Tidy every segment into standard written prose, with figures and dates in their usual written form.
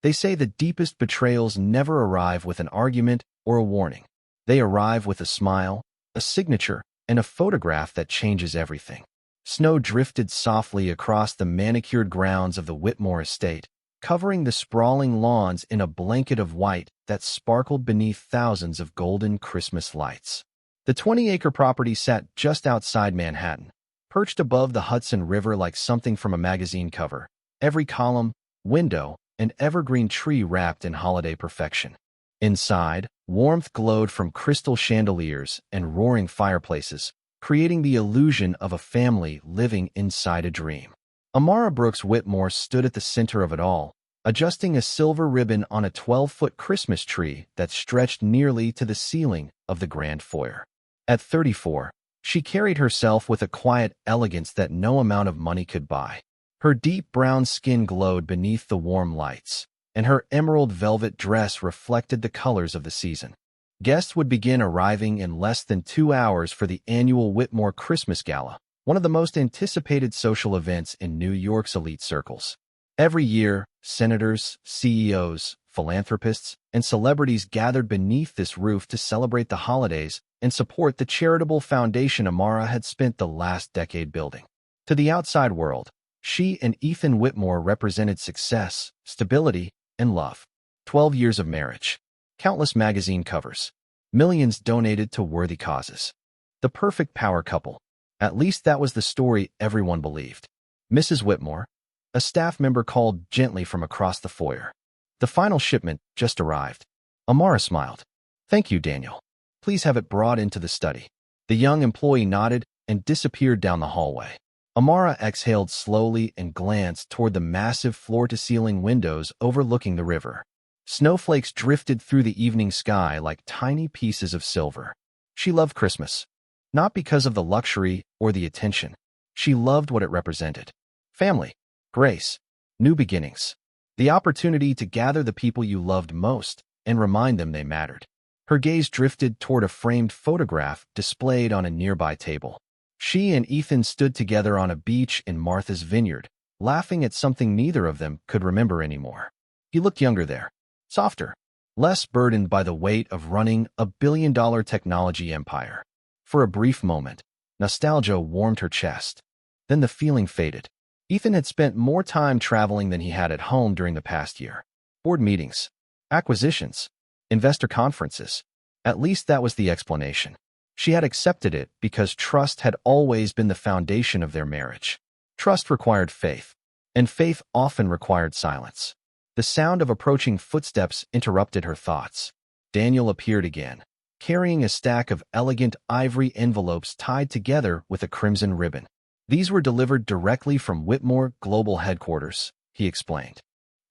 They say the deepest betrayals never arrive with an argument or a warning. They arrive with a smile, a signature, and a photograph that changes everything. Snow drifted softly across the manicured grounds of the Whitmore estate, covering the sprawling lawns in a blanket of white that sparkled beneath thousands of golden Christmas lights. The 20-acre property sat just outside Manhattan, perched above the Hudson River like something from a magazine cover, every column, window, and evergreen tree wrapped in holiday perfection. Inside, warmth glowed from crystal chandeliers and roaring fireplaces, creating the illusion of a family living inside a dream. Amara Brooks Whitmore stood at the center of it all, adjusting a silver ribbon on a 12-foot Christmas tree that stretched nearly to the ceiling of the grand foyer. At 34, she carried herself with a quiet elegance that no amount of money could buy. Her deep brown skin glowed beneath the warm lights, and her emerald velvet dress reflected the colors of the season. Guests would begin arriving in less than 2 hours for the annual Whitmore Christmas Gala, one of the most anticipated social events in New York's elite circles. Every year, senators, CEOs, philanthropists, and celebrities gathered beneath this roof to celebrate the holidays and support the charitable foundation Amara had spent the last decade building. To the outside world, she and Ethan Whitmore represented success, stability, and love. 12 years of marriage, countless magazine covers, millions donated to worthy causes. The perfect power couple. At least that was the story everyone believed. Mrs. Whitmore, a staff member called gently from across the foyer. The final shipment just arrived. Amara smiled. Thank you, Daniel. Please have it brought into the study. The young employee nodded and disappeared down the hallway. Amara exhaled slowly and glanced toward the massive floor-to-ceiling windows overlooking the river. Snowflakes drifted through the evening sky like tiny pieces of silver. She loved Christmas. Not because of the luxury or the attention. She loved what it represented. Family, grace, new beginnings. The opportunity to gather the people you loved most and remind them they mattered. Her gaze drifted toward a framed photograph displayed on a nearby table. She and Ethan stood together on a beach in Martha's Vineyard, laughing at something neither of them could remember anymore. He looked younger there, softer, less burdened by the weight of running a billion-dollar technology empire. For a brief moment, nostalgia warmed her chest. Then the feeling faded. Ethan had spent more time traveling than he had at home during the past year. Board meetings, acquisitions, investor conferences. At least that was the explanation. She had accepted it because trust had always been the foundation of their marriage. Trust required faith, and faith often required silence. The sound of approaching footsteps interrupted her thoughts. Daniel appeared again, carrying a stack of elegant ivory envelopes tied together with a crimson ribbon. These were delivered directly from Whitmore Global Headquarters, he explained.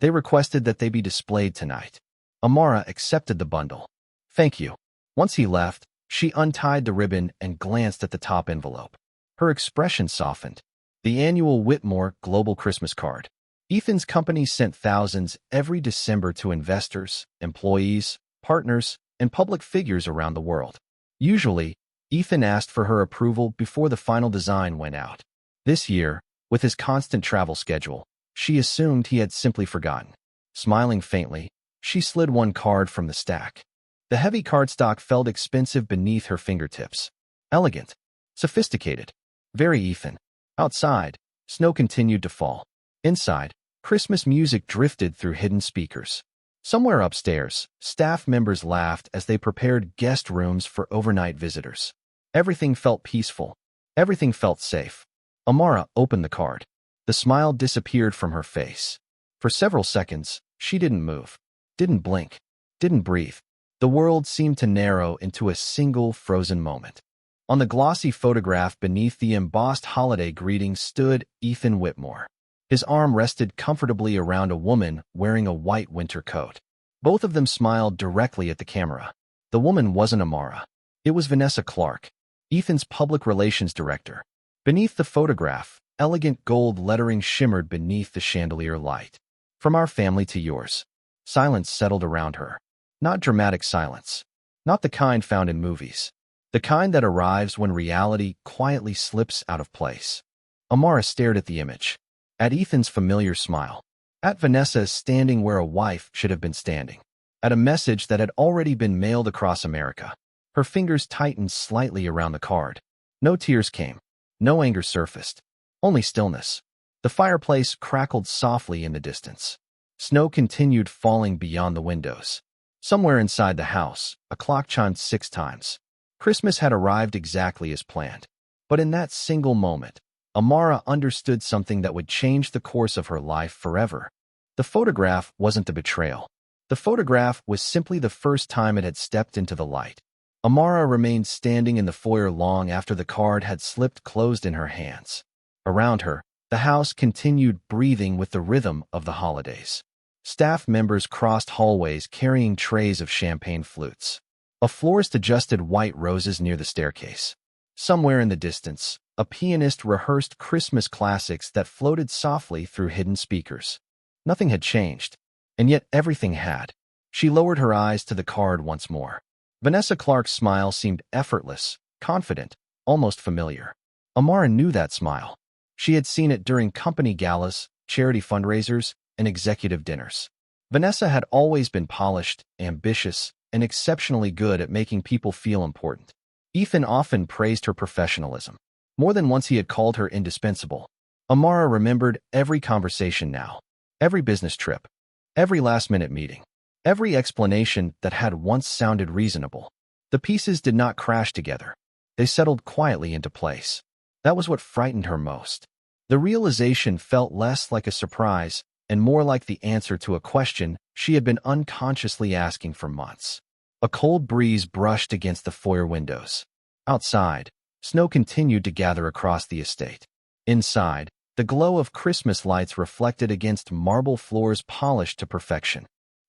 They requested that they be displayed tonight. Amara accepted the bundle. Thank you. Once he left, she untied the ribbon and glanced at the top envelope. Her expression softened. The annual Whitmore Global Christmas card. Ethan's company sent thousands every December to investors, employees, partners, and public figures around the world. Usually, Ethan asked for her approval before the final design went out. This year, with his constant travel schedule, she assumed he had simply forgotten. Smiling faintly, she slid one card from the stack. The heavy cardstock felt expensive beneath her fingertips. Elegant, sophisticated, very Ethan. Outside, snow continued to fall. Inside, Christmas music drifted through hidden speakers. Somewhere upstairs, staff members laughed as they prepared guest rooms for overnight visitors. Everything felt peaceful. Everything felt safe. Amara opened the card. The smile disappeared from her face. For several seconds, she didn't move, didn't blink, didn't breathe. The world seemed to narrow into a single frozen moment. On the glossy photograph beneath the embossed holiday greeting stood Ethan Whitmore. His arm rested comfortably around a woman wearing a white winter coat. Both of them smiled directly at the camera. The woman wasn't Amara. It was Vanessa Clark, Ethan's public relations director. Beneath the photograph, elegant gold lettering shimmered beneath the chandelier light. From our family to yours. Silence settled around her. Not dramatic silence. Not the kind found in movies. The kind that arrives when reality quietly slips out of place. Amara stared at the image. At Ethan's familiar smile. At Vanessa standing where a wife should have been standing. At a message that had already been mailed across America. Her fingers tightened slightly around the card. No tears came. No anger surfaced. Only stillness. The fireplace crackled softly in the distance. Snow continued falling beyond the windows. Somewhere inside the house, a clock chimed 6 times. Christmas had arrived exactly as planned. But in that single moment, Amara understood something that would change the course of her life forever. The photograph wasn't the betrayal. The photograph was simply the first time it had stepped into the light. Amara remained standing in the foyer long after the card had slipped closed in her hands. Around her, the house continued breathing with the rhythm of the holidays. Staff members crossed hallways carrying trays of champagne flutes. A florist adjusted white roses near the staircase. Somewhere in the distance, a pianist rehearsed Christmas classics that floated softly through hidden speakers. Nothing had changed, and yet everything had. She lowered her eyes to the card once more. Vanessa Clark's smile seemed effortless, confident, almost familiar. Amara knew that smile. She had seen it during company galas, charity fundraisers, and executive dinners. Vanessa had always been polished, ambitious, and exceptionally good at making people feel important. Ethan often praised her professionalism. More than once he had called her indispensable. Amara remembered every conversation now, every business trip, every last-minute meeting, every explanation that had once sounded reasonable. The pieces did not crash together. They settled quietly into place. That was what frightened her most. The realization felt less like a surprise and more like the answer to a question she had been unconsciously asking for months. A cold breeze brushed against the foyer windows. Outside, snow continued to gather across the estate. Inside, the glow of Christmas lights reflected against marble floors polished to perfection.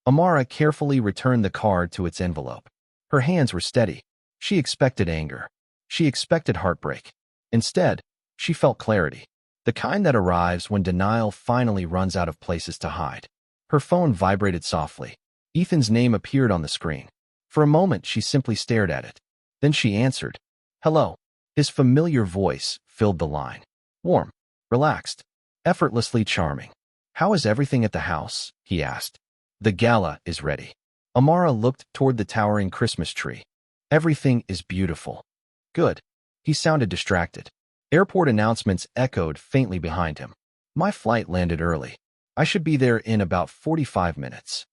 Amara carefully returned the card to its envelope. Her hands were steady. She expected anger. She expected heartbreak. Instead, she felt clarity. The kind that arrives when denial finally runs out of places to hide. Her phone vibrated softly. Ethan's name appeared on the screen. For a moment, she simply stared at it. Then she answered. Hello. His familiar voice filled the line. Warm, relaxed, effortlessly charming. How is everything at the house? He asked. The gala is ready. Amara looked toward the towering Christmas tree. Everything is beautiful. Good. He sounded distracted. Airport announcements echoed faintly behind him. My flight landed early. I should be there in about 45 minutes.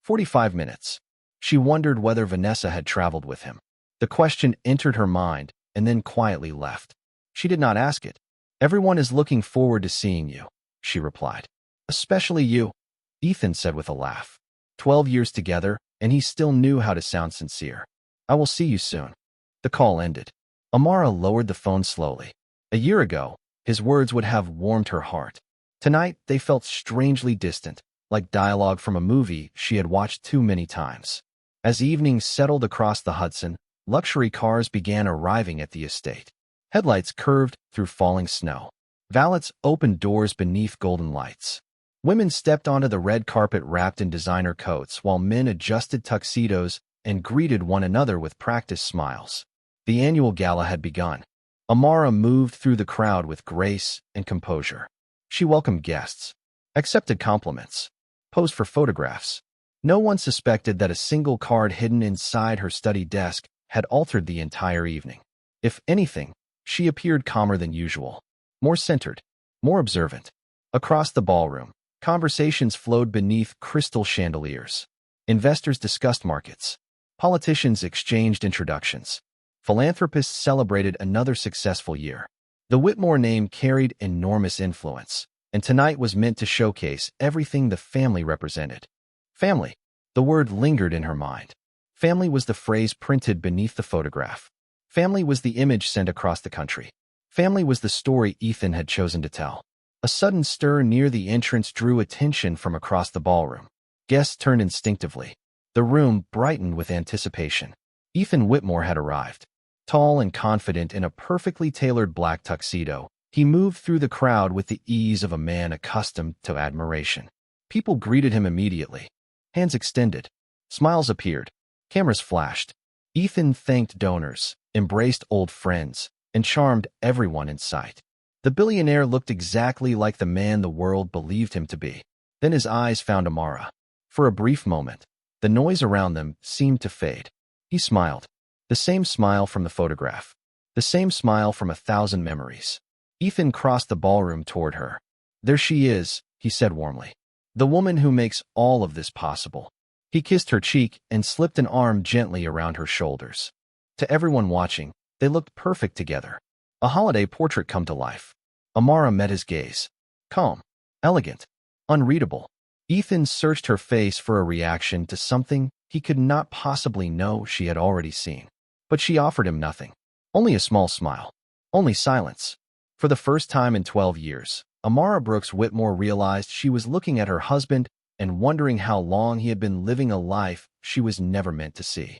45 minutes. She wondered whether Vanessa had traveled with him. The question entered her mind and then quietly left. She did not ask it. Everyone is looking forward to seeing you, she replied. Especially you, Ethan said with a laugh. 12 years together, and he still knew how to sound sincere. I will see you soon. The call ended. Amara lowered the phone slowly. A year ago, his words would have warmed her heart. Tonight, they felt strangely distant, like dialogue from a movie she had watched too many times. As evening settled across the Hudson, luxury cars began arriving at the estate. Headlights curved through falling snow. Valets opened doors beneath golden lights. Women stepped onto the red carpet wrapped in designer coats while men adjusted tuxedos and greeted one another with practiced smiles. The annual gala had begun. Amara moved through the crowd with grace and composure. She welcomed guests, accepted compliments, posed for photographs. No one suspected that a single card hidden inside her study desk had altered the entire evening. If anything, she appeared calmer than usual, more centered, more observant. Across the ballroom, conversations flowed beneath crystal chandeliers. Investors discussed markets. Politicians exchanged introductions. Philanthropists celebrated another successful year. The Whitmore name carried enormous influence, and tonight was meant to showcase everything the family represented. Family. The word lingered in her mind. Family was the phrase printed beneath the photograph. Family was the image sent across the country. Family was the story Ethan had chosen to tell. A sudden stir near the entrance drew attention from across the ballroom. Guests turned instinctively. The room brightened with anticipation. Ethan Whitmore had arrived. Tall and confident in a perfectly tailored black tuxedo, he moved through the crowd with the ease of a man accustomed to admiration. People greeted him immediately. Hands extended. Smiles appeared. Cameras flashed. Ethan thanked donors, embraced old friends, and charmed everyone in sight. The billionaire looked exactly like the man the world believed him to be. Then his eyes found Amara. For a brief moment, the noise around them seemed to fade. He smiled. The same smile from the photograph. The same smile from 1,000 memories. Ethan crossed the ballroom toward her. There she is, he said warmly. The woman who makes all of this possible. He kissed her cheek and slipped an arm gently around her shoulders. To everyone watching, they looked perfect together. A holiday portrait come to life. Amara met his gaze. Calm, elegant, unreadable. Ethan searched her face for a reaction to something he could not possibly know she had already seen. But she offered him nothing. Only a small smile. Only silence. For the first time in 12 years, Amara Brooks Whitmore realized she was looking at her husband and wondering how long he had been living a life she was never meant to see.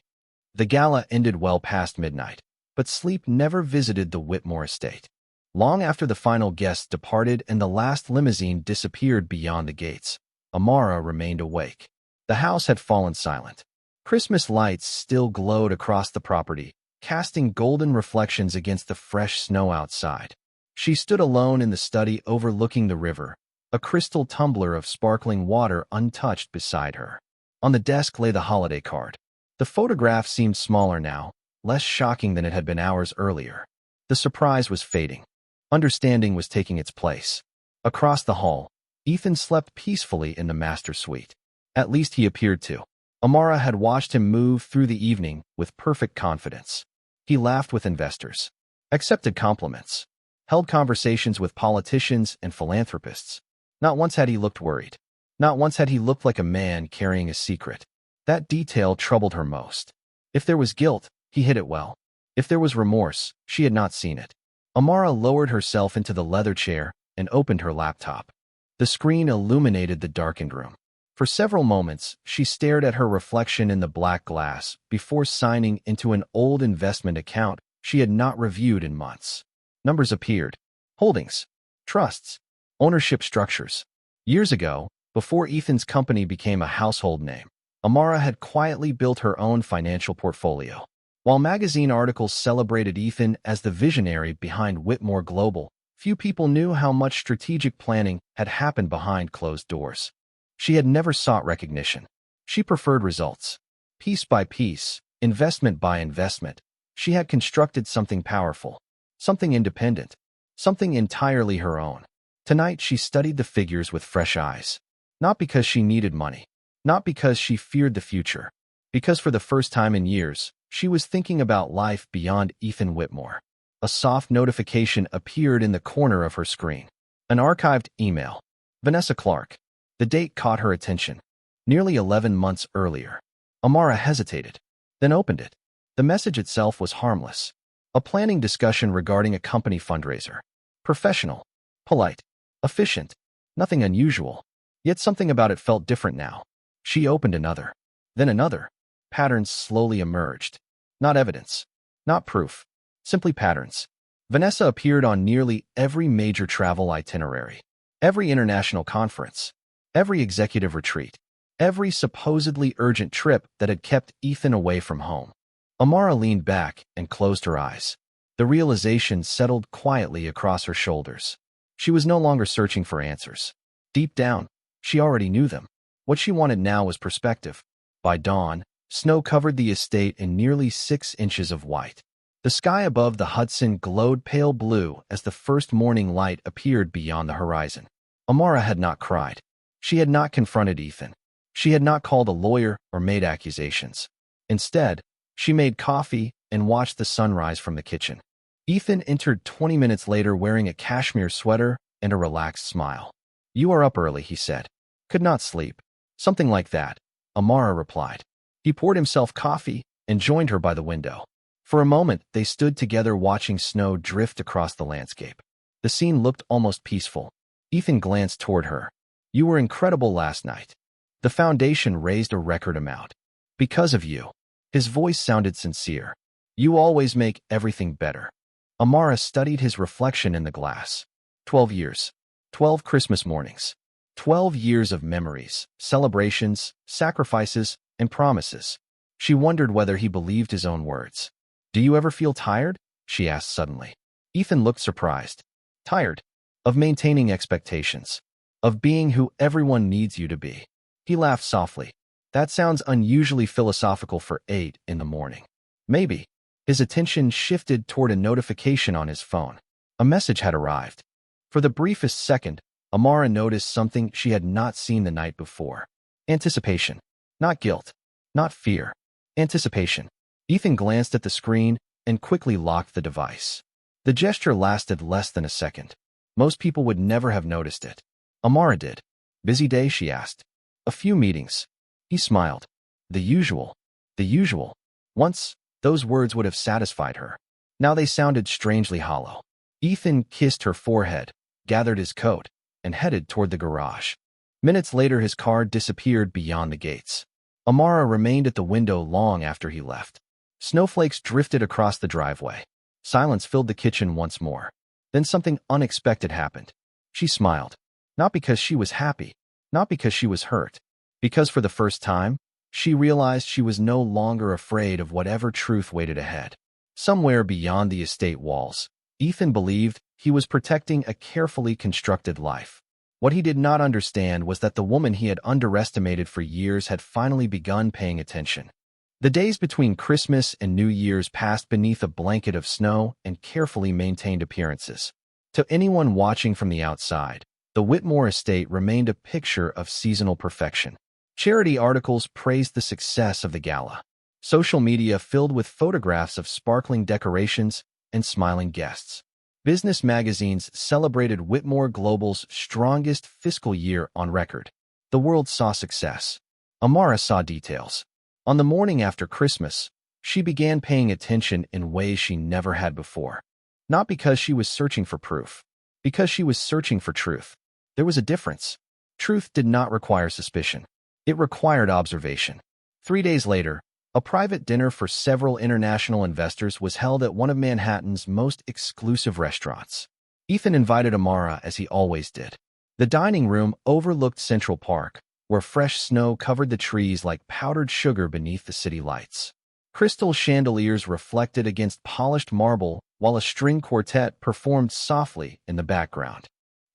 The gala ended well past midnight, but sleep never visited the Whitmore estate. Long after the final guests departed and the last limousine disappeared beyond the gates, Amara remained awake. The house had fallen silent. Christmas lights still glowed across the property, casting golden reflections against the fresh snow outside. She stood alone in the study overlooking the river, a crystal tumbler of sparkling water untouched beside her. On the desk lay the holiday card. The photograph seemed smaller now, less shocking than it had been hours earlier. The surprise was fading. Understanding was taking its place. Across the hall, Ethan slept peacefully in the master suite. At least he appeared to. Amara had watched him move through the evening with perfect confidence. He laughed with investors, accepted compliments, held conversations with politicians and philanthropists. Not once had he looked worried. Not once had he looked like a man carrying a secret. That detail troubled her most. If there was guilt, he hid it well. If there was remorse, she had not seen it. Amara lowered herself into the leather chair and opened her laptop. The screen illuminated the darkened room. For several moments, she stared at her reflection in the black glass before signing into an old investment account she had not reviewed in months. Numbers appeared. Holdings, trusts, ownership structures. Years ago, before Ethan's company became a household name, Amara had quietly built her own financial portfolio. While magazine articles celebrated Ethan as the visionary behind Whitmore Global, few people knew how much strategic planning had happened behind closed doors. She had never sought recognition. She preferred results. Piece by piece, investment by investment, she had constructed something powerful, something independent, something entirely her own. Tonight she studied the figures with fresh eyes. Not because she needed money, not because she feared the future, because for the first time in years, she was thinking about life beyond Ethan Whitmore. A soft notification appeared in the corner of her screen. An archived email. Vanessa Clark. The date caught her attention. Nearly 11 months earlier. Amara hesitated, then opened it. The message itself was harmless. A planning discussion regarding a company fundraiser. Professional, polite, efficient, nothing unusual. Yet something about it felt different now. She opened another, then another. Patterns slowly emerged. Not evidence, not proof, simply patterns. Vanessa appeared on nearly every major travel itinerary, every international conference, every executive retreat, every supposedly urgent trip that had kept Ethan away from home. Amara leaned back and closed her eyes. The realization settled quietly across her shoulders. She was no longer searching for answers. Deep down, she already knew them. What she wanted now was perspective. By dawn, snow covered the estate in nearly 6 inches of white. The sky above the Hudson glowed pale blue as the first morning light appeared beyond the horizon. Amara had not cried. She had not confronted Ethan. She had not called a lawyer or made accusations. Instead, she made coffee and watched the sunrise from the kitchen. Ethan entered 20 minutes later wearing a cashmere sweater and a relaxed smile. "You are up early," he said. "Could not sleep." "Something like that," Amara replied. He poured himself coffee and joined her by the window. For a moment, they stood together watching snow drift across the landscape. The scene looked almost peaceful. Ethan glanced toward her. "You were incredible last night. The foundation raised a record amount. Because of you." His voice sounded sincere. "You always make everything better." Amara studied his reflection in the glass. 12 years. 12 Christmas mornings. 12 years of memories, celebrations, sacrifices, and promises. She wondered whether he believed his own words. "Do you ever feel tired?" she asked suddenly. Ethan looked surprised. "Tired? Of maintaining expectations. of being who everyone needs you to be. He laughed softly. That sounds unusually philosophical for 8 in the morning. Maybe. His attention shifted toward a notification on his phone. A message had arrived. For the briefest second, Amara noticed something she had not seen the night before. Anticipation. Not guilt. Not fear. Anticipation. Ethan glanced at the screen and quickly locked the device. The gesture lasted less than a second. Most people would never have noticed it. Amara did. Busy day, she asked. A few meetings. He smiled. The usual. The usual. Once, those words would have satisfied her. Now they sounded strangely hollow. Ethan kissed her forehead, gathered his coat, and headed toward the garage. Minutes later, his car disappeared beyond the gates. Amara remained at the window long after he left. Snowflakes drifted across the driveway. Silence filled the kitchen once more. Then something unexpected happened. She smiled. Not because she was happy, not because she was hurt, because for the first time, she realized she was no longer afraid of whatever truth waited ahead. Somewhere beyond the estate walls, Ethan believed he was protecting a carefully constructed life. What he did not understand was that the woman he had underestimated for years had finally begun paying attention. The days between Christmas and New Year's passed beneath a blanket of snow and carefully maintained appearances. To anyone watching from the outside, the Whitmore estate remained a picture of seasonal perfection. Charity articles praised the success of the gala. Social media filled with photographs of sparkling decorations and smiling guests. Business magazines celebrated Whitmore Global's strongest fiscal year on record. The world saw success. Amara saw details. On the morning after Christmas, she began paying attention in ways she never had before. Not because she was searching for proof, because she was searching for truth. There was a difference. Truth did not require suspicion. It required observation. 3 days later, a private dinner for several international investors was held at one of Manhattan's most exclusive restaurants. Ethan invited Amara as he always did. The dining room overlooked Central Park, where fresh snow covered the trees like powdered sugar beneath the city lights. Crystal chandeliers reflected against polished marble, while a string quartet performed softly in the background.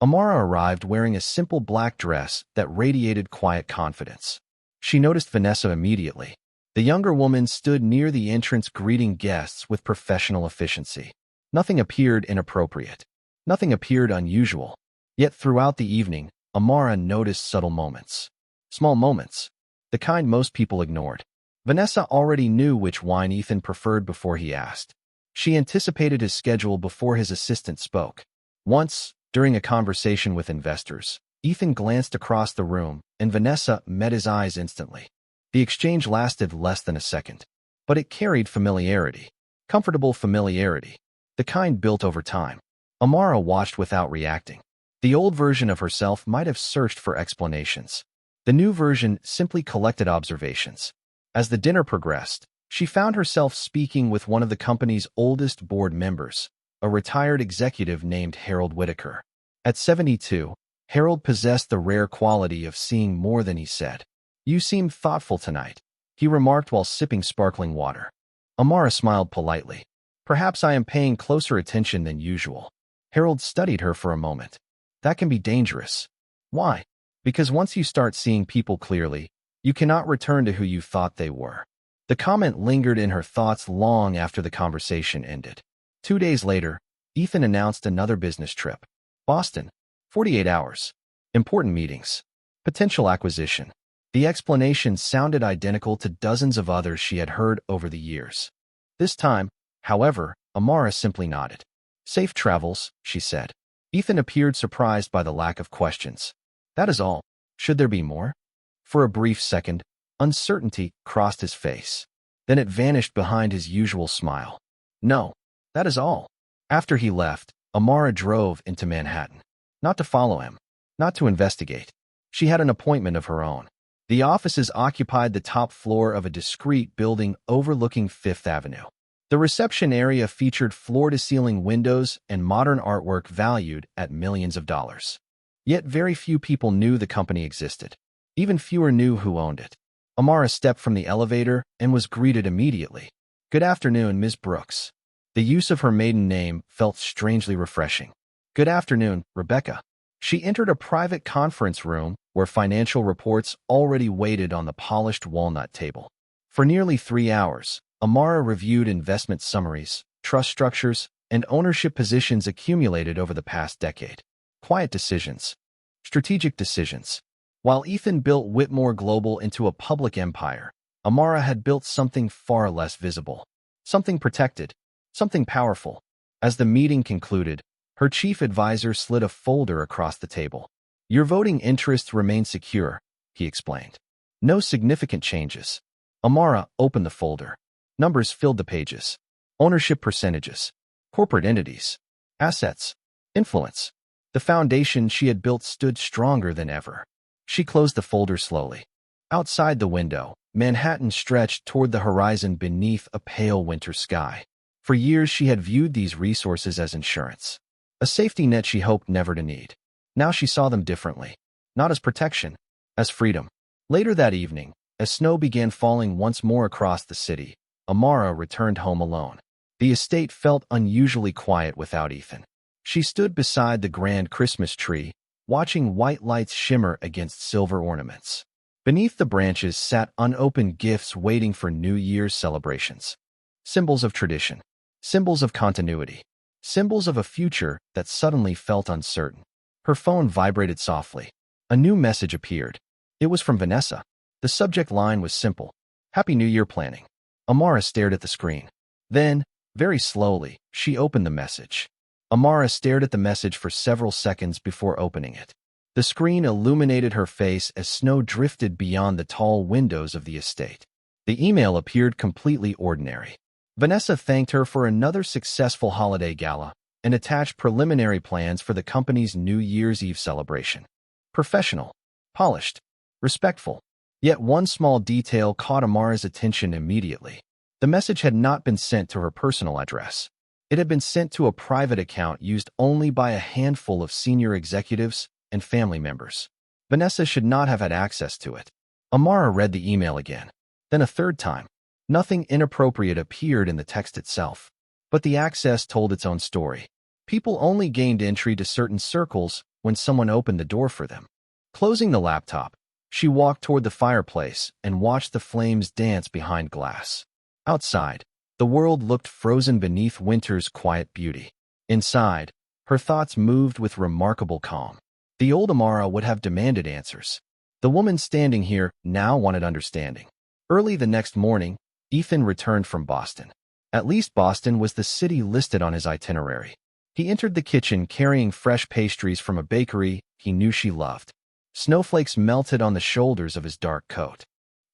Amara arrived wearing a simple black dress that radiated quiet confidence. She noticed Vanessa immediately. The younger woman stood near the entrance greeting guests with professional efficiency. Nothing appeared inappropriate. Nothing appeared unusual. Yet throughout the evening, Amara noticed subtle moments. Small moments. The kind most people ignored. Vanessa already knew which wine Ethan preferred before he asked. She anticipated his schedule before his assistant spoke. Once, during a conversation with investors, Ethan glanced across the room, and Vanessa met his eyes instantly. The exchange lasted less than a second, but it carried familiarity. Comfortable familiarity. The kind built over time. Amara watched without reacting. The old version of herself might have searched for explanations. The new version simply collected observations. As the dinner progressed, she found herself speaking with one of the company's oldest board members, a retired executive named Harold Whitaker. At 72, Harold possessed the rare quality of seeing more than he said. "You seem thoughtful tonight," he remarked while sipping sparkling water. Amara smiled politely. "Perhaps I am paying closer attention than usual." Harold studied her for a moment. "That can be dangerous." "Why?" "Because once you start seeing people clearly, you cannot return to who you thought they were." The comment lingered in her thoughts long after the conversation ended. 2 days later, Ethan announced another business trip. Boston. 48 hours. Important meetings. Potential acquisition. The explanation sounded identical to dozens of others she had heard over the years. This time, however, Amara simply nodded. "Safe travels," she said. Ethan appeared surprised by the lack of questions. "That is all. Should there be more?" For a brief second, uncertainty crossed his face. Then it vanished behind his usual smile. "No, that is all." After he left, Amara drove into Manhattan. Not to follow him. Not to investigate. She had an appointment of her own. The offices occupied the top floor of a discreet building overlooking Fifth Avenue. The reception area featured floor-to-ceiling windows and modern artwork valued at millions of dollars. Yet very few people knew the company existed. Even fewer knew who owned it. Amara stepped from the elevator and was greeted immediately. "Good afternoon, Ms. Brooks." The use of her maiden name felt strangely refreshing. "Good afternoon, Rebecca." She entered a private conference room where financial reports already waited on the polished walnut table. For nearly 3 hours, Amara reviewed investment summaries, trust structures, and ownership positions accumulated over the past decade. Quiet decisions. Strategic decisions. While Ethan built Whitmore Global into a public empire, Amara had built something far less visible. Something protected. Something powerful. As the meeting concluded, her chief advisor slid a folder across the table. Your voting interests remain secure, he explained. No significant changes. Amara opened the folder. Numbers filled the pages. Ownership percentages. Corporate entities. Assets. Influence. The foundation she had built stood stronger than ever. She closed the folder slowly. Outside the window, Manhattan stretched toward the horizon beneath a pale winter sky. For years she had viewed these resources as insurance. A safety net she hoped never to need. Now she saw them differently. Not as protection, as freedom. Later that evening, as snow began falling once more across the city, Amara returned home alone. The estate felt unusually quiet without Ethan. She stood beside the grand Christmas tree, watching white lights shimmer against silver ornaments. Beneath the branches sat unopened gifts waiting for New Year's celebrations. Symbols of tradition. Symbols of continuity. Symbols of a future that suddenly felt uncertain. Her phone vibrated softly. A new message appeared. It was from Vanessa. The subject line was simple. Happy New Year planning. Amara stared at the screen. Then, very slowly, she opened the message. Amara stared at the message for several seconds before opening it. The screen illuminated her face as snow drifted beyond the tall windows of the estate. The email appeared completely ordinary. Vanessa thanked her for another successful holiday gala and attached preliminary plans for the company's New Year's Eve celebration. Professional, polished, respectful. Yet one small detail caught Amara's attention immediately. The message had not been sent to her personal address. It had been sent to a private account used only by a handful of senior executives and family members. Vanessa should not have had access to it. Amara read the email again, then a third time. Nothing inappropriate appeared in the text itself, but the access told its own story. People only gained entry to certain circles when someone opened the door for them. Closing the laptop, she walked toward the fireplace and watched the flames dance behind glass. Outside, the world looked frozen beneath winter's quiet beauty. Inside, her thoughts moved with remarkable calm. The old Amara would have demanded answers. The woman standing here now wanted understanding. Early the next morning, Ethan returned from Boston. At least Boston was the city listed on his itinerary. He entered the kitchen carrying fresh pastries from a bakery he knew she loved. Snowflakes melted on the shoulders of his dark coat.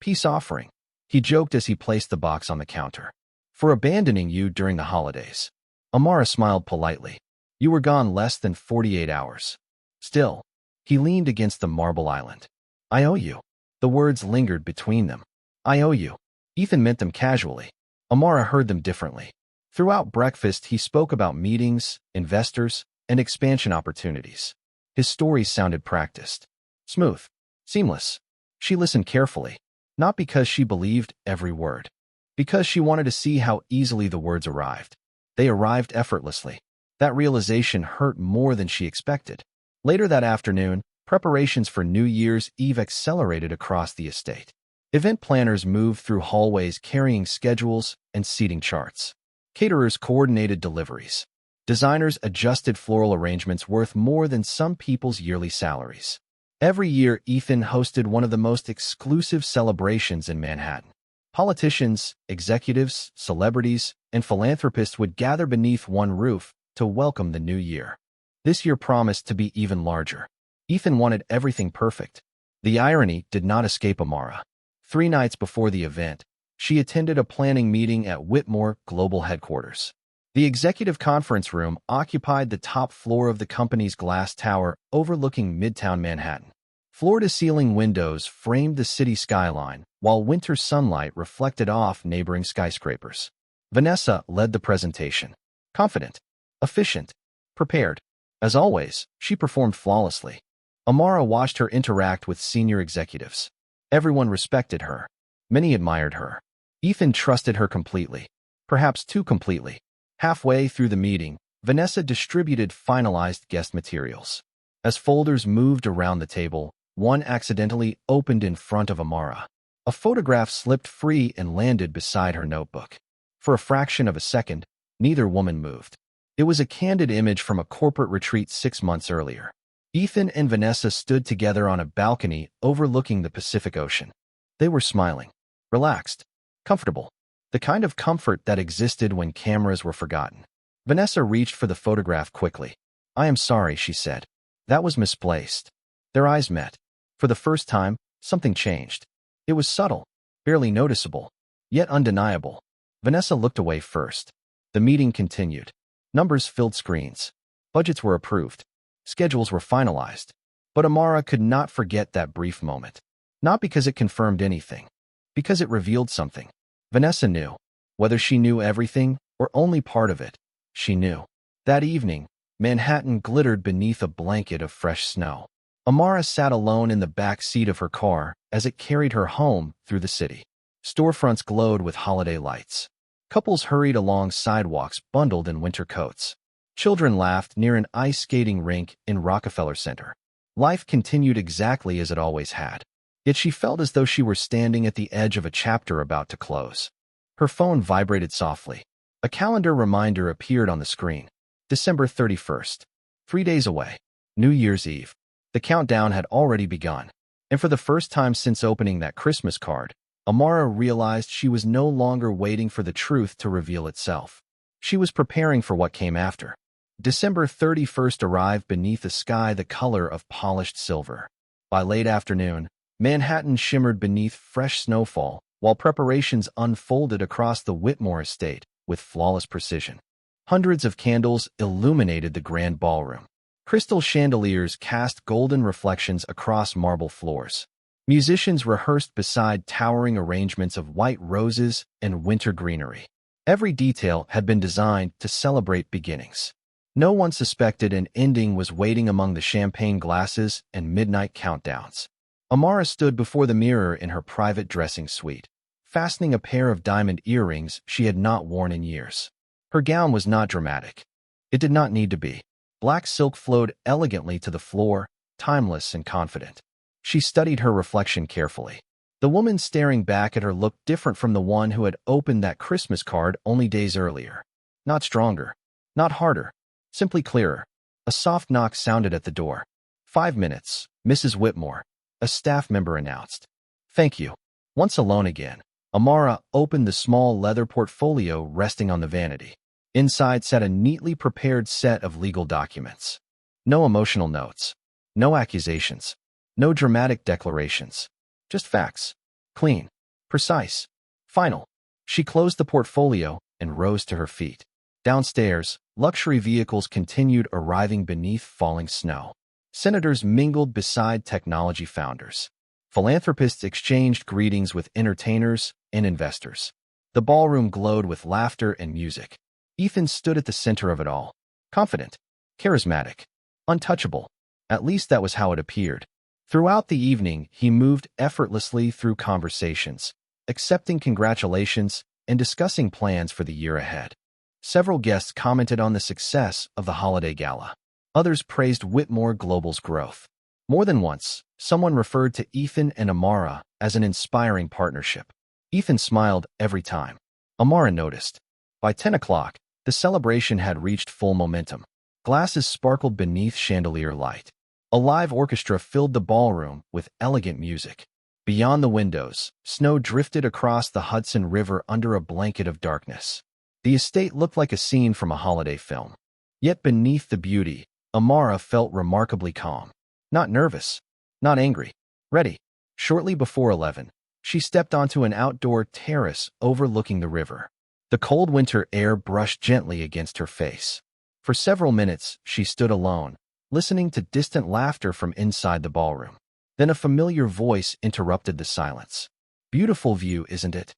Peace offering, he joked as he placed the box on the counter. For abandoning you during the holidays. Amara smiled politely. You were gone less than 48 hours. Still, he leaned against the marble island. I owe you. The words lingered between them. I owe you. Ethan meant them casually. Amara heard them differently. Throughout breakfast, he spoke about meetings, investors, and expansion opportunities. His stories sounded practiced. Smooth. Seamless. She listened carefully, not because she believed every word, because she wanted to see how easily the words arrived. They arrived effortlessly. That realization hurt more than she expected. Later that afternoon, preparations for New Year's Eve accelerated across the estate. Event planners moved through hallways carrying schedules and seating charts. Caterers coordinated deliveries. Designers adjusted floral arrangements worth more than some people's yearly salaries. Every year, Ethan hosted one of the most exclusive celebrations in Manhattan. Politicians, executives, celebrities, and philanthropists would gather beneath one roof to welcome the new year. This year promised to be even larger. Ethan wanted everything perfect. The irony did not escape Amara. 3 nights before the event, she attended a planning meeting at Whitmore Global headquarters. The executive conference room occupied the top floor of the company's glass tower overlooking Midtown Manhattan. Floor-to-ceiling windows framed the city skyline, while winter sunlight reflected off neighboring skyscrapers. Vanessa led the presentation. Confident, efficient, prepared. As always, she performed flawlessly. Amara watched her interact with senior executives. Everyone respected her. Many admired her. Ethan trusted her completely, perhaps too completely. Halfway through the meeting, Vanessa distributed finalized guest materials. As folders moved around the table, one accidentally opened in front of Amara. A photograph slipped free and landed beside her notebook. For a fraction of a second, neither woman moved. It was a candid image from a corporate retreat 6 months earlier. Ethan and Vanessa stood together on a balcony overlooking the Pacific Ocean. They were smiling, relaxed, comfortable, the kind of comfort that existed when cameras were forgotten. Vanessa reached for the photograph quickly. "I am sorry," she said. "That was misplaced." Their eyes met. For the first time, something changed. It was subtle, barely noticeable, yet undeniable. Vanessa looked away first. The meeting continued. Numbers filled screens. Budgets were approved. Schedules were finalized. But Amara could not forget that brief moment. Not because it confirmed anything, because it revealed something. Vanessa knew. Whether she knew everything or only part of it, she knew. That evening, Manhattan glittered beneath a blanket of fresh snow. Amara sat alone in the back seat of her car as it carried her home through the city. Storefronts glowed with holiday lights. Couples hurried along sidewalks bundled in winter coats. Children laughed near an ice skating rink in Rockefeller Center. Life continued exactly as it always had. Yet she felt as though she were standing at the edge of a chapter about to close. Her phone vibrated softly. A calendar reminder appeared on the screen. December 31st. 3 days away. New Year's Eve. The countdown had already begun. And for the first time since opening that Christmas card, Amara realized she was no longer waiting for the truth to reveal itself. She was preparing for what came after. December 31st arrived beneath a sky the color of polished silver. By late afternoon, Manhattan shimmered beneath fresh snowfall, while preparations unfolded across the Whitmore estate with flawless precision. Hundreds of candles illuminated the grand ballroom. Crystal chandeliers cast golden reflections across marble floors. Musicians rehearsed beside towering arrangements of white roses and winter greenery. Every detail had been designed to celebrate beginnings. No one suspected an ending was waiting among the champagne glasses and midnight countdowns. Amara stood before the mirror in her private dressing suite, fastening a pair of diamond earrings she had not worn in years. Her gown was not dramatic. It did not need to be. Black silk flowed elegantly to the floor, timeless and confident. She studied her reflection carefully. The woman staring back at her looked different from the one who had opened that Christmas card only days earlier. Not stronger, not harder, simply clearer. A soft knock sounded at the door. 5 minutes, Mrs. Whitmore, a staff member announced. "Thank you." Once alone again, Amara opened the small leather portfolio resting on the vanity. Inside sat a neatly prepared set of legal documents. No emotional notes, no accusations, no dramatic declarations. Just facts. Clean, precise, final. She closed the portfolio and rose to her feet. Downstairs, luxury vehicles continued arriving beneath falling snow. Senators mingled beside technology founders. Philanthropists exchanged greetings with entertainers and investors. The ballroom glowed with laughter and music. Ethan stood at the center of it all. Confident, charismatic, untouchable. At least that was how it appeared. Throughout the evening, he moved effortlessly through conversations, accepting congratulations and discussing plans for the year ahead. Several guests commented on the success of the holiday gala. Others praised Whitmore Global's growth. More than once, someone referred to Ethan and Amara as an inspiring partnership. Ethan smiled every time. Amara noticed. By 10 o'clock, the celebration had reached full momentum. Glasses sparkled beneath chandelier light. A live orchestra filled the ballroom with elegant music. Beyond the windows, snow drifted across the Hudson River under a blanket of darkness. The estate looked like a scene from a holiday film. Yet beneath the beauty, Amara felt remarkably calm. Not nervous, not angry, ready. Shortly before 11, she stepped onto an outdoor terrace overlooking the river. The cold winter air brushed gently against her face. For several minutes, she stood alone, listening to distant laughter from inside the ballroom. Then a familiar voice interrupted the silence. "Beautiful view, isn't it?"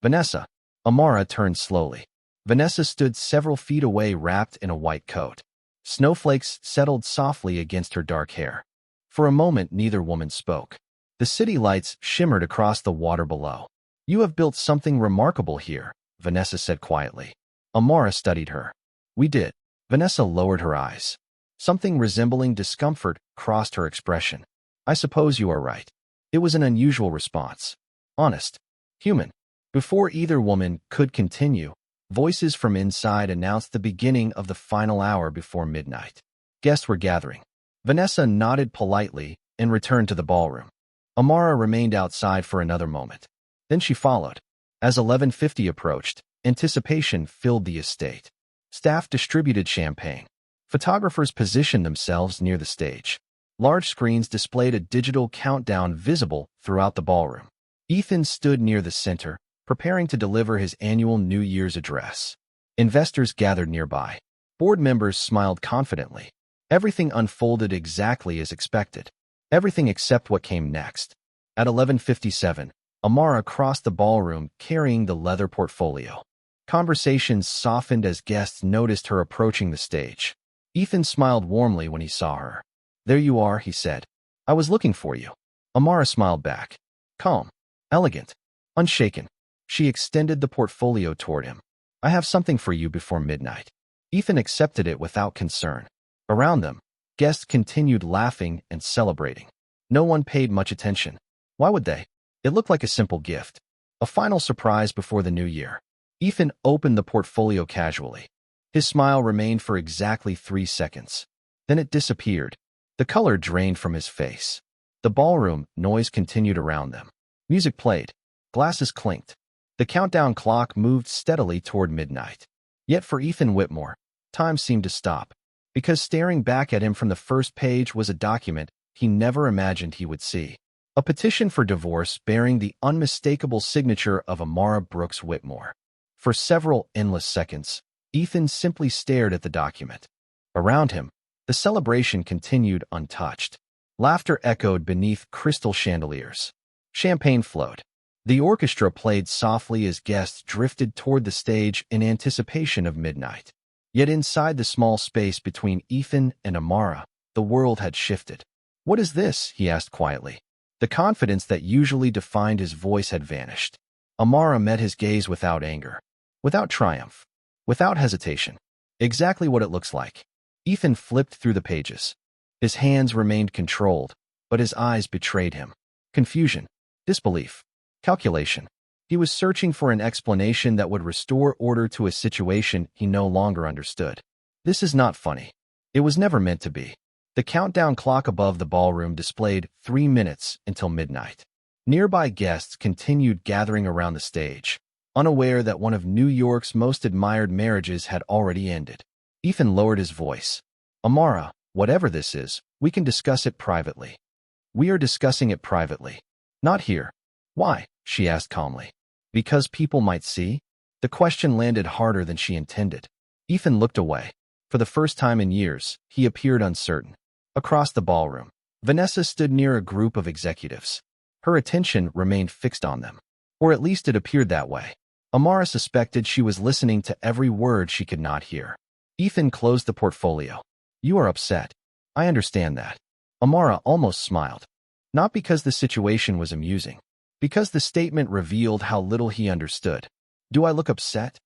"Vanessa." Amara turned slowly. Vanessa stood several feet away wrapped in a white coat. Snowflakes settled softly against her dark hair. For a moment, neither woman spoke. The city lights shimmered across the water below. "You have built something remarkable here," Vanessa said quietly. Amara studied her. "We did." Vanessa lowered her eyes. Something resembling discomfort crossed her expression. I suppose you are right. It was an unusual response. Honest. Human. Before either woman could continue, voices from inside announced the beginning of the final hour before midnight. Guests were gathering. Vanessa nodded politely and returned to the ballroom. Amara remained outside for another moment. Then she followed. As 11:50 approached, anticipation filled the estate. Staff distributed champagne. Photographers positioned themselves near the stage. Large screens displayed a digital countdown visible throughout the ballroom. Ethan stood near the center, preparing to deliver his annual New Year's address. Investors gathered nearby. Board members smiled confidently. Everything unfolded exactly as expected. Everything except what came next. At 11:57, Amara crossed the ballroom carrying the leather portfolio. Conversations softened as guests noticed her approaching the stage. Ethan smiled warmly when he saw her. There you are, he said. I was looking for you. Amara smiled back. Calm, elegant, unshaken. She extended the portfolio toward him. I have something for you before midnight. Ethan accepted it without concern. Around them, guests continued laughing and celebrating. No one paid much attention. Why would they? It looked like a simple gift. A final surprise before the new year. Ethan opened the portfolio casually. His smile remained for exactly 3 seconds. Then it disappeared. The color drained from his face. The ballroom noise continued around them. Music played. Glasses clinked. The countdown clock moved steadily toward midnight. Yet for Ethan Whitmore, time seemed to stop. Because staring back at him from the first page was a document he never imagined he would see. A petition for divorce bearing the unmistakable signature of Amara Brooks Whitmore. For several endless seconds, Ethan simply stared at the document. Around him, the celebration continued untouched. Laughter echoed beneath crystal chandeliers. Champagne flowed. The orchestra played softly as guests drifted toward the stage in anticipation of midnight. Yet inside the small space between Ethan and Amara, the world had shifted. What is this? He asked quietly. The confidence that usually defined his voice had vanished. Amara met his gaze without anger, without triumph, without hesitation. Exactly what it looks like. Ethan flipped through the pages. His hands remained controlled, but his eyes betrayed him. Confusion, disbelief, calculation. He was searching for an explanation that would restore order to a situation he no longer understood. This is not funny. It was never meant to be. The countdown clock above the ballroom displayed 3 minutes until midnight. Nearby guests continued gathering around the stage, unaware that one of New York's most admired marriages had already ended. Ethan lowered his voice. Amara, whatever this is, we can discuss it privately. We are discussing it privately. Not here. Why? She asked calmly. Because people might see? The question landed harder than she intended. Ethan looked away. For the first time in years, he appeared uncertain. Across the ballroom, Vanessa stood near a group of executives. Her attention remained fixed on them. Or at least it appeared that way. Amara suspected she was listening to every word she could not hear. Ethan closed the portfolio. You are upset. I understand that. Amara almost smiled. Not because the situation was amusing. Because the statement revealed how little he understood. Do I look upset?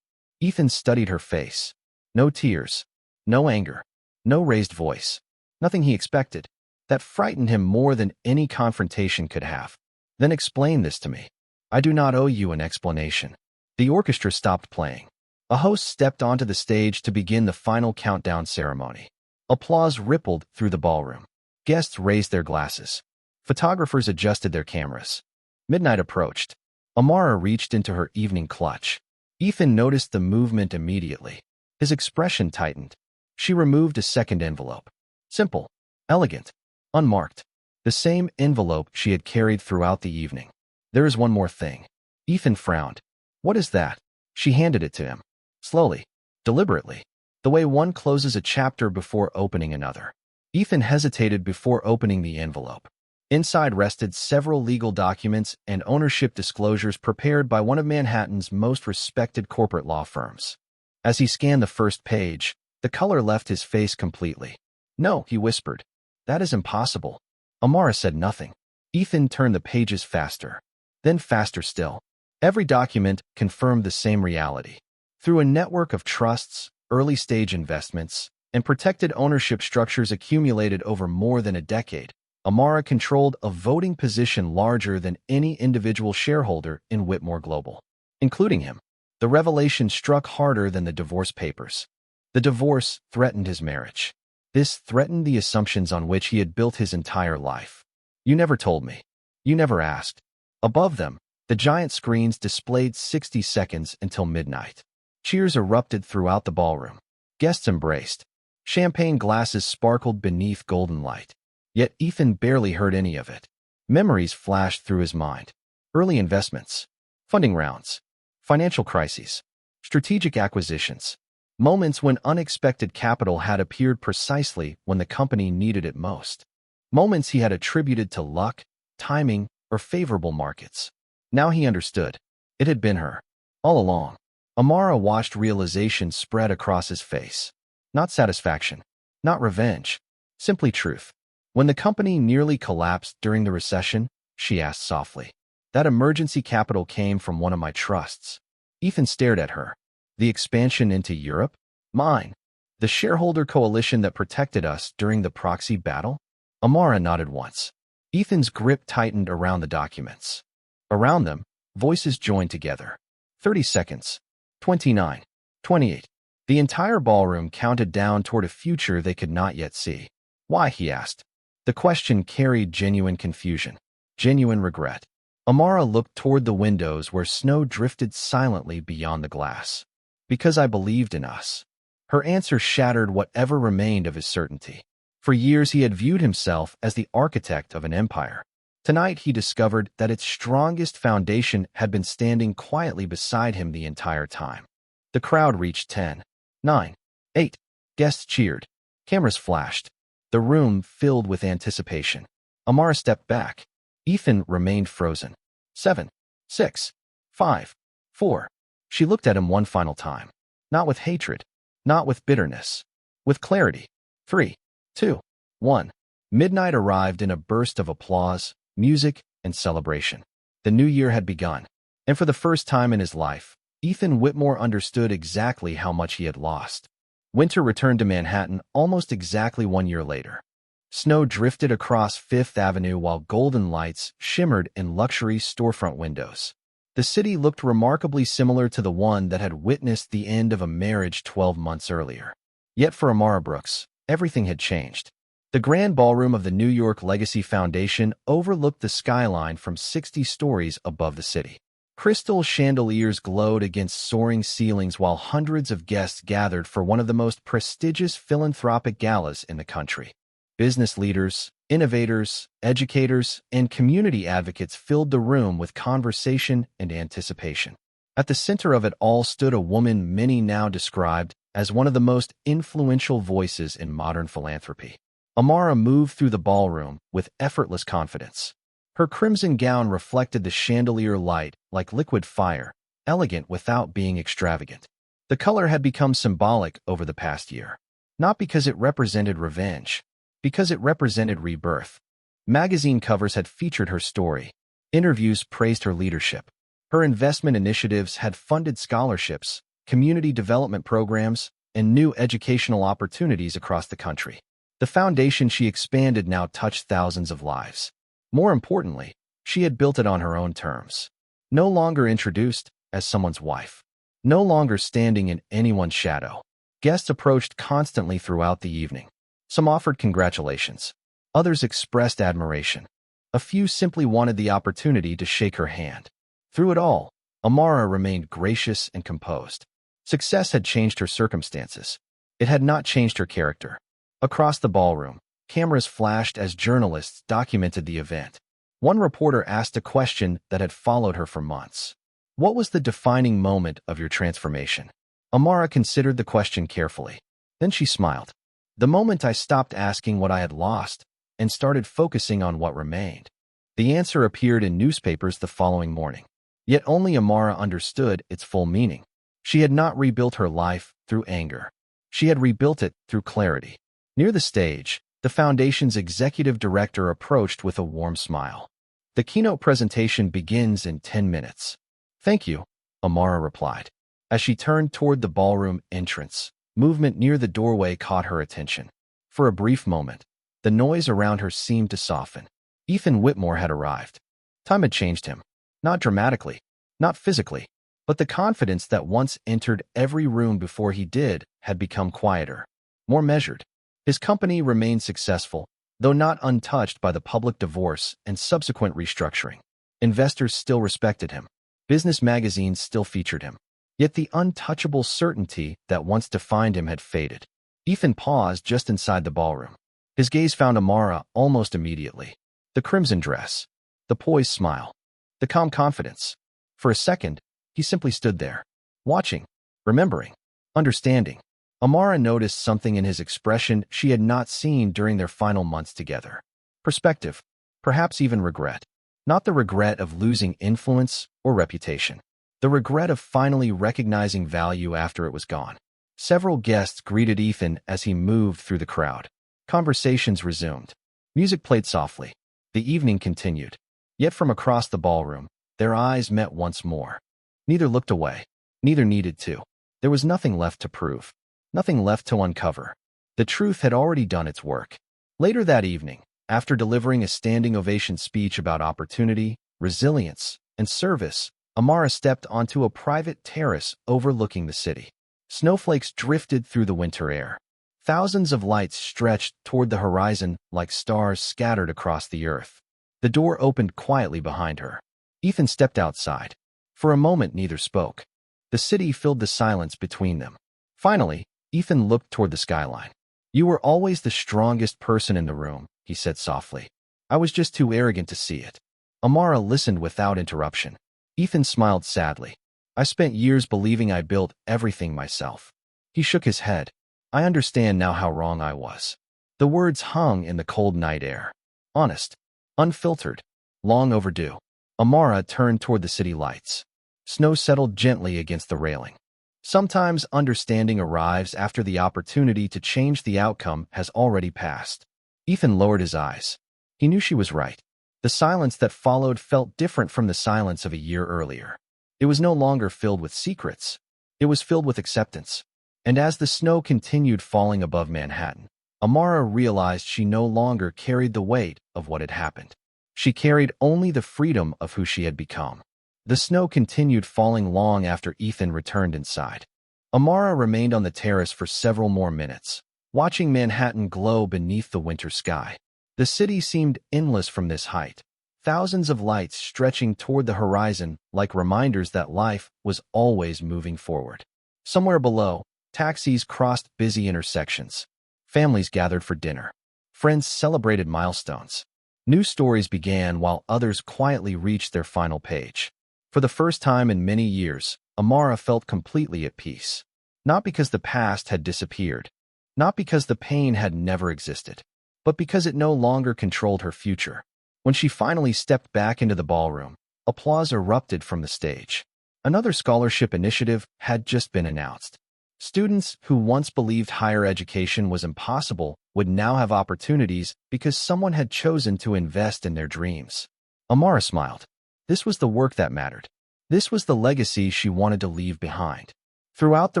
Ethan studied her face. No tears. No anger. No raised voice. Nothing he expected. That frightened him more than any confrontation could have. Then explain this to me. I do not owe you an explanation. The orchestra stopped playing. A host stepped onto the stage to begin the final countdown ceremony. Applause rippled through the ballroom. Guests raised their glasses. Photographers adjusted their cameras. Midnight approached. Amara reached into her evening clutch. Ethan noticed the movement immediately. His expression tightened. She removed a second envelope. Simple, elegant, unmarked. The same envelope she had carried throughout the evening. There is one more thing. Ethan frowned. What is that? She handed it to him. Slowly, deliberately, the way one closes a chapter before opening another. Ethan hesitated before opening the envelope. Inside rested several legal documents and ownership disclosures prepared by one of Manhattan's most respected corporate law firms. As he scanned the first page, the color left his face completely. No, he whispered. That is impossible. Amara said nothing. Ethan turned the pages faster. Then faster still. Every document confirmed the same reality. Through a network of trusts, early-stage investments, and protected ownership structures accumulated over more than a decade, Amara controlled a voting position larger than any individual shareholder in Whitmore Global, including him. The revelation struck harder than the divorce papers. The divorce threatened his marriage. This threatened the assumptions on which he had built his entire life. "You never told me. You never asked." Above them, the giant screens displayed 60 seconds until midnight. Cheers erupted throughout the ballroom. Guests embraced. Champagne glasses sparkled beneath golden light. Yet Ethan barely heard any of it. Memories flashed through his mind. Early investments, funding rounds, financial crises, strategic acquisitions. Moments when unexpected capital had appeared precisely when the company needed it most. Moments he had attributed to luck, timing, or favorable markets. Now he understood. It had been her. All along. Amara watched realization spread across his face. Not satisfaction. Not revenge. Simply truth. When the company nearly collapsed during the recession, she asked softly. "That emergency capital came from one of my trusts." Ethan stared at her. "The expansion into Europe? Mine. The shareholder coalition that protected us during the proxy battle?" Amara nodded once. Ethan's grip tightened around the documents. Around them, voices joined together. 30 seconds. 29. 28. The entire ballroom counted down toward a future they could not yet see. "Why?" he asked. The question carried genuine confusion, genuine regret. Amara looked toward the windows where snow drifted silently beyond the glass. "Because I believed in us." Her answer shattered whatever remained of his certainty. For years he had viewed himself as the architect of an empire. Tonight he discovered that its strongest foundation had been standing quietly beside him the entire time. The crowd reached 10, 9, 8. Guests cheered. Cameras flashed. The room filled with anticipation. Amara stepped back. Ethan remained frozen. 7, 6, 5, 4. She looked at him one final time. Not with hatred. Not with bitterness. With clarity. 3, 2, 1. Midnight arrived in a burst of applause, music, and celebration. The new year had begun. And for the first time in his life, Ethan Whitmore understood exactly how much he had lost. Winter returned to Manhattan almost exactly 1 year later. Snow drifted across Fifth Avenue while golden lights shimmered in luxury storefront windows. The city looked remarkably similar to the one that had witnessed the end of a marriage 12 months earlier. Yet for Amara Brooks, everything had changed. The grand ballroom of the New York Legacy Foundation overlooked the skyline from 60 stories above the city. Crystal chandeliers glowed against soaring ceilings while hundreds of guests gathered for one of the most prestigious philanthropic galas in the country. Business leaders, innovators, educators, and community advocates filled the room with conversation and anticipation. At the center of it all stood a woman many now described as one of the most influential voices in modern philanthropy. Amara moved through the ballroom with effortless confidence. Her crimson gown reflected the chandelier light like liquid fire, elegant without being extravagant. The color had become symbolic over the past year. Not because it represented revenge, because it represented rebirth. Magazine covers had featured her story. Interviews praised her leadership. Her investment initiatives had funded scholarships, community development programs, and new educational opportunities across the country. The foundation she expanded now touched thousands of lives. More importantly, she had built it on her own terms. No longer introduced as someone's wife. No longer standing in anyone's shadow. Guests approached constantly throughout the evening. Some offered congratulations. Others expressed admiration. A few simply wanted the opportunity to shake her hand. Through it all, Amara remained gracious and composed. Success had changed her circumstances. It had not changed her character. Across the ballroom, cameras flashed as journalists documented the event. One reporter asked a question that had followed her for months. "What was the defining moment of your transformation?" Amara considered the question carefully. Then she smiled. "The moment I stopped asking what I had lost and started focusing on what remained." The answer appeared in newspapers the following morning. Yet only Amara understood its full meaning. She had not rebuilt her life through anger. She had rebuilt it through clarity. Near the stage, the foundation's executive director approached with a warm smile. "The keynote presentation begins in 10 minutes. "Thank you," Amara replied. As she turned toward the ballroom entrance, Movement near the doorway caught her attention. For a brief moment, the noise around her seemed to soften. Ethan Whitmore had arrived. Time had changed him. Not dramatically, not physically, but the confidence that once entered every room before he did had become quieter, more measured. His company remained successful, though not untouched by the public divorce and subsequent restructuring. Investors still respected him. Business magazines still featured him. Yet the untouchable certainty that once defined him had faded. Ethan paused just inside the ballroom. His gaze found Amara almost immediately. The crimson dress, the poised smile, the calm confidence. For a second, he simply stood there, watching, remembering, understanding. Amara noticed something in his expression she had not seen during their final months together. Perspective, perhaps even regret. Not the regret of losing influence or reputation. The regret of finally recognizing value after it was gone. Several guests greeted Ethan as he moved through the crowd. Conversations resumed. Music played softly. The evening continued. Yet from across the ballroom, their eyes met once more. Neither looked away. Neither needed to. There was nothing left to prove. Nothing left to uncover. The truth had already done its work. Later that evening, after delivering a standing ovation speech about opportunity, resilience, and service, Amara stepped onto a private terrace overlooking the city. Snowflakes drifted through the winter air. Thousands of lights stretched toward the horizon like stars scattered across the earth. The door opened quietly behind her. Ethan stepped outside. For a moment, neither spoke. The city filled the silence between them. Finally, Ethan looked toward the skyline. "You were always the strongest person in the room," he said softly. "I was just too arrogant to see it." Amara listened without interruption. Ethan smiled sadly. "I spent years believing I built everything myself." He shook his head. "I understand now how wrong I was." The words hung in the cold night air. Honest. Unfiltered. Long overdue. Amara turned toward the city lights. Snow settled gently against the railing. Sometimes understanding arrives after the opportunity to change the outcome has already passed. Ethan lowered his eyes. He knew she was right. The silence that followed felt different from the silence of a year earlier. It was no longer filled with secrets. It was filled with acceptance. And as the snow continued falling above Manhattan, Amara realized she no longer carried the weight of what had happened. She carried only the freedom of who she had become. The snow continued falling long after Ethan returned inside. Amara remained on the terrace for several more minutes, watching Manhattan glow beneath the winter sky. The city seemed endless from this height, thousands of lights stretching toward the horizon like reminders that life was always moving forward. Somewhere below, taxis crossed busy intersections. Families gathered for dinner. Friends celebrated milestones. New stories began while others quietly reached their final page. For the first time in many years, Amara felt completely at peace. Not because the past had disappeared, not because the pain had never existed, but because it no longer controlled her future. When she finally stepped back into the ballroom, applause erupted from the stage. Another scholarship initiative had just been announced. Students who once believed higher education was impossible would now have opportunities because someone had chosen to invest in their dreams. Amara smiled. This was the work that mattered. This was the legacy she wanted to leave behind. Throughout the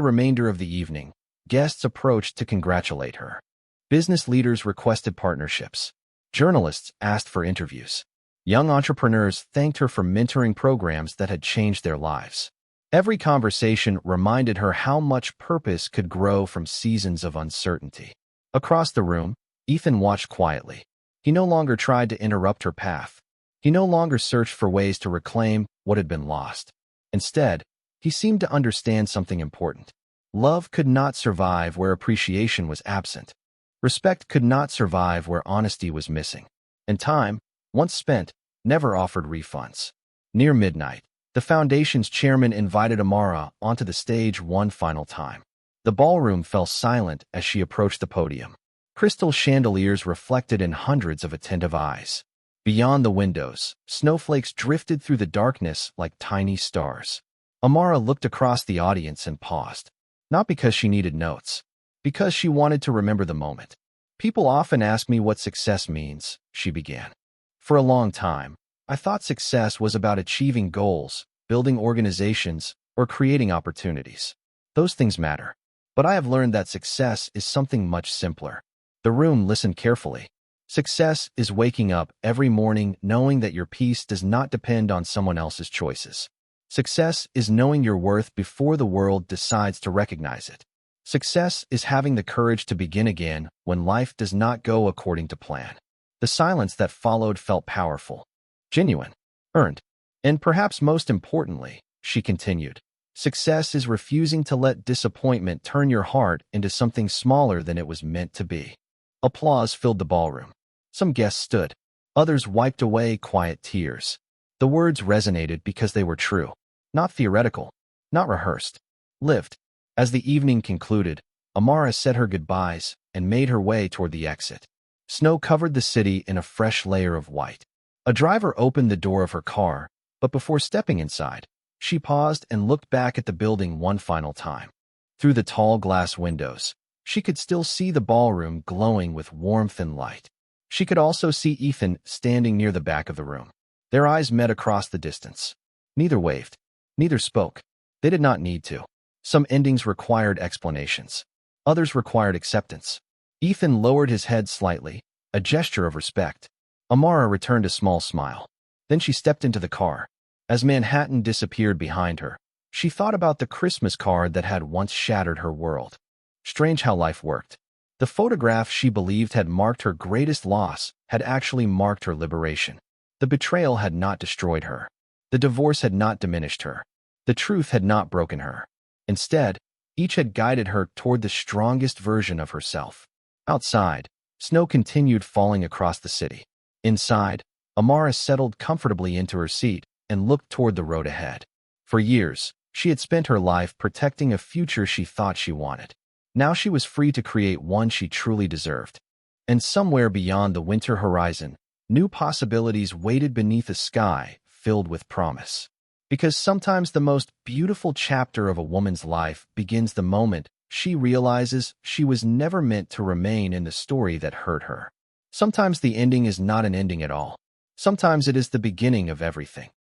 remainder of the evening, guests approached to congratulate her. Business leaders requested partnerships. Journalists asked for interviews. Young entrepreneurs thanked her for mentoring programs that had changed their lives. Every conversation reminded her how much purpose could grow from seasons of uncertainty. Across the room, Ethan watched quietly. He no longer tried to interrupt her path. He no longer searched for ways to reclaim what had been lost. Instead, he seemed to understand something important. Love could not survive where appreciation was absent. Respect could not survive where honesty was missing. And time, once spent, never offered refunds. Near midnight, the foundation's chairman invited Amara onto the stage one final time. The ballroom fell silent as she approached the podium. Crystal chandeliers reflected in hundreds of attentive eyes. Beyond the windows, snowflakes drifted through the darkness like tiny stars. Amara looked across the audience and paused. Not because she needed notes, because she wanted to remember the moment. "People often ask me what success means," she began. "For a long time, I thought success was about achieving goals, building organizations, or creating opportunities. Those things matter. But I have learned that success is something much simpler. The room listened carefully. Success is waking up every morning knowing that your peace does not depend on someone else's choices. Success is knowing your worth before the world decides to recognize it. Success is having the courage to begin again when life does not go according to plan. The silence that followed felt powerful, genuine, earned. And perhaps most importantly, she continued, success is refusing to let disappointment turn your heart into something smaller than it was meant to be. Applause filled the ballroom. Some guests stood. Others wiped away quiet tears. The words resonated because they were true. Not theoretical, not rehearsed, lived. As the evening concluded, Amara said her goodbyes and made her way toward the exit. Snow covered the city in a fresh layer of white. A driver opened the door of her car, but before stepping inside, she paused and looked back at the building one final time. Through the tall glass windows, she could still see the ballroom glowing with warmth and light. She could also see Ethan standing near the back of the room. Their eyes met across the distance. Neither waved. Neither spoke. They did not need to. Some endings required explanations. Others required acceptance. Ethan lowered his head slightly, a gesture of respect. Amara returned a small smile. Then she stepped into the car. As Manhattan disappeared behind her, she thought about the Christmas card that had once shattered her world. Strange how life worked. The photograph she believed had marked her greatest loss had actually marked her liberation. The betrayal had not destroyed her. The divorce had not diminished her. The truth had not broken her. Instead, each had guided her toward the strongest version of herself. Outside, snow continued falling across the city. Inside, Amara settled comfortably into her seat and looked toward the road ahead. For years, she had spent her life protecting a future she thought she wanted. Now she was free to create one she truly deserved. And somewhere beyond the winter horizon, new possibilities waited beneath a sky filled with promise. Because sometimes the most beautiful chapter of a woman's life begins the moment she realizes she was never meant to remain in the story that hurt her. Sometimes the ending is not an ending at all. Sometimes it is the beginning of everything.